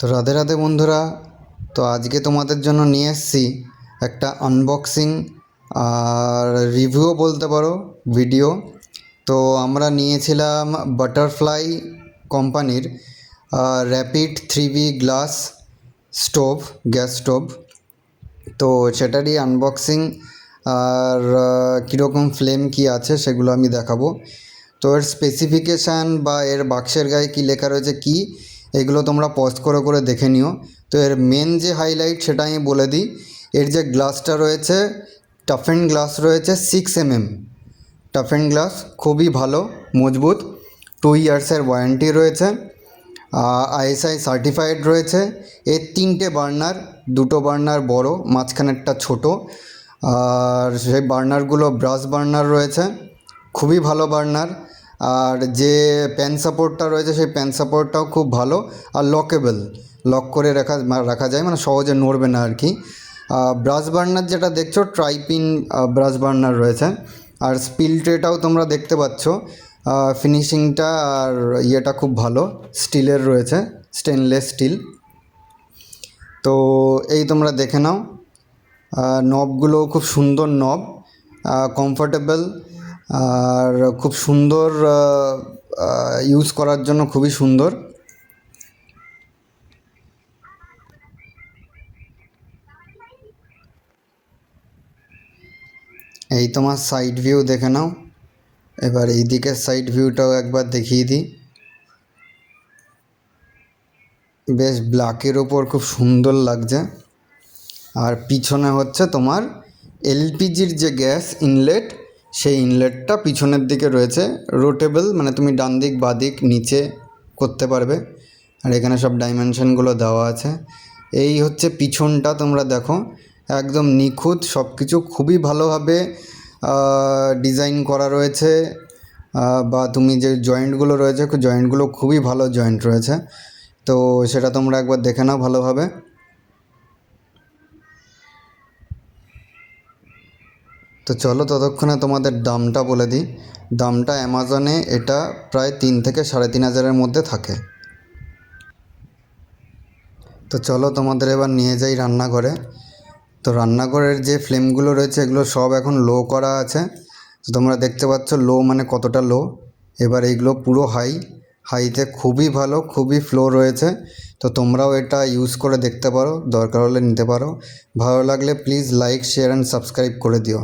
তো রাধে রাধে বন্ধুরা। তো আজকে তোমাদের জন্য নিয়ে এসেছি একটা আনবক্সিং আর রিভিউ বলতে পারো ভিডিও। তো আমরা নিয়েছিলাম বাটারফ্লাই কোম্পানির rapid 3V glass stove, gas stove. তো সেটারই আনবক্সিং আর কীরকম ফ্লেম কী আছে সেগুলো আমি দেখাবো। তো এর স্পেসিফিকেশান বা এর বাক্সের গায়ে কী লেখা রয়েছে কী, এগুলো তোমরা পজ করে করে দেখে নিও। তো এর মেন যে হাইলাইট সেটা আমি বলে দিই। এর যে গ্লাসটা রয়েছে, টাফেন গ্লাস রয়েছে 6mm টাফেন গ্লাস, খুবই ভালো মজবুত। 2 ইয়ার্সের ওয়ারেন্টি রয়েছে, ISI সার্টিফাইড রয়েছে। এর 3টে বার্নার, 2টো বার্নার বড়, মাঝখানেরটা ছোট। আর সেই বার্নারগুলো ব্রাশ বার্নার রয়েছে, খুবই ভালো বার্নার। আর যে প্যান সাপোর্টটা রয়েছে সেই প্যান সাপোর্টটাও খুব ভালো আর লকেবল, লক করে রাখা যায়, মানে সহজে নড়বে না আর কি। ব্রাশ বার্নার যেটা দেখছো ট্রাইপিন ব্রাশ বার্নার রয়েছে। আর স্পিল ট্রেটাও তোমরা দেখতে পাচ্ছ, ফিনিশিংটা আর ইয়েটা খুব ভালো, স্টিলের রয়েছে, স্টেনলেস স্টিল। তো এই তোমরা দেখে নাও। নবগুলো খুব সুন্দর নব, কমফোর্টেবল আর খুব সুন্দর, ইউজ করার জন্য খুবই সুন্দর। এই তোমার সাইড ভিউ দেখে নাও। এবার এই দিকের সাইড ভিউটাও একবার দেখিয়ে দিই। বেশ ব্ল্যাকের ওপর খুব সুন্দর লাগছে। আর পিছনে হচ্ছে তোমার এলপিজির যে গ্যাস ইনলেট, সেই ইনলেটটা পিছনের দিকে রয়েছে, রোটেবল, মানে তুমি ডান দিক বাঁ দিক নিচে করতে পারবে। আর এখানে সব ডাইমেনশনগুলো দেওয়া আছে। এই হচ্ছে পিছনটা, তোমরা দেখো একদম নিখুঁত, সব কিছু খুবই ভালোভাবে ডিজাইন করা রয়েছে। বা তুমি যে জয়েন্টগুলো রয়েছে, জয়েন্টগুলো খুবই ভালো জয়েন্ট রয়েছে। তো সেটা তোমরা একবার দেখে নাও ভালোভাবে। তো চলো ততক্ষণে তোমাদের দামটা বলে দিই। দামটা অ্যামাজনে এটা প্রায় 3 থেকে 3,500-এর মধ্যে থাকে। তো চলো তোমাদের এবার নিয়ে যাই রান্নাঘরে। তো রান্নাঘরের যে ফ্লেমগুলো রয়েছে এগুলো সব এখন লো করা আছে। তো তোমরা দেখতে পাচ্ছ লো মানে কতটা লো। এবার এইগুলো পুরো হাইতে খুবই ভালো, খুবই ফ্লো রয়েছে। তো তোমরাও এটা ইউজ করে দেখতে পারো, দরকার হলে নিতে পারো। ভালো লাগলে please like, share and subscribe করে দিও।